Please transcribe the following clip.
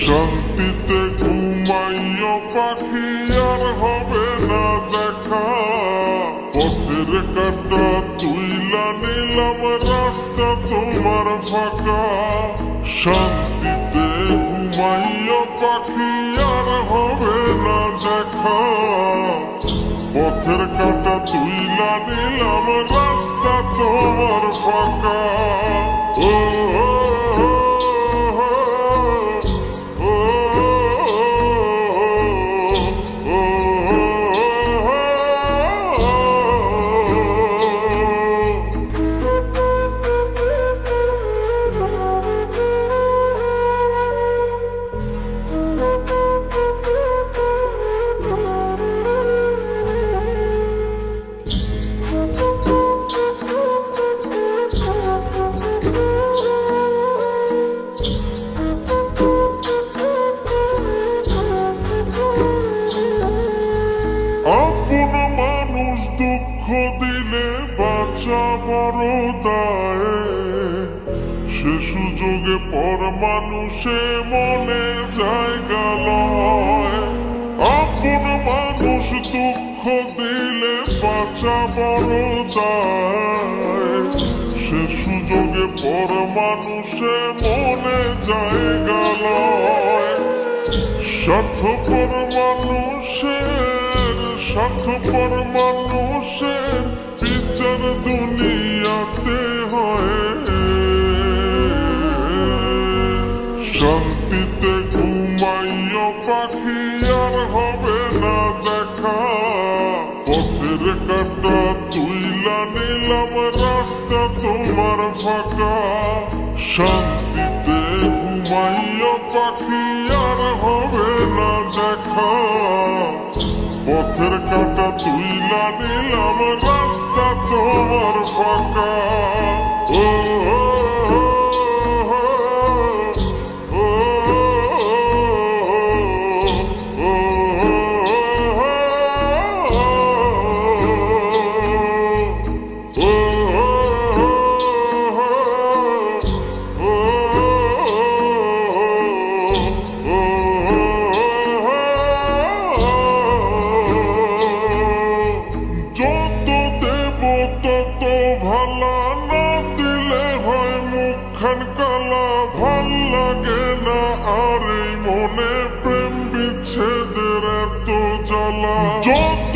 শান্তিতে ঘুমাইও পাখি আর হবে না দেখা। পথের কাঁটা তুইলা নিলাম রাস্তা তোমার ফাঁকা। শান্তিতে ঘুমাইও পাখি আর হবে না দেখা। পথের কাঁটা তুইলা নিলাম রাস্তা তোমার ফাঁকা। ও আপন মানুষ দুঃখ দিলে বাঁচা বড় দায়। সে সুযোগে পর মানুষে মনে জায়গা লয়। আপন মানুষ দুঃখ দিলে বাঁচা বড় দায়। সে সুযোগে পর মানুষে মনে জায়গা লয়। স্বার্থপর মানুষের বিচার দুনিয়াতে হয়। শান্তিতে ঘুমাইও পাখি আর হবে না দেখা। পথের কাঁটা তুইলা নিলাম রাস্তা তোমার ফাঁকা। শান্তিতে ঘুমাইও পাখি আর হবে না দেখা। পথের কাঁটা তুইলা নিলাম রাস্তা তোমার ফাঁকা। ও যত দেব তত ভালা, না দিলে হয় মুখখান কালা। ভাল লাগে না আর এই মনে প্রেম বিচ্ছেদের এত জ্বালা। যত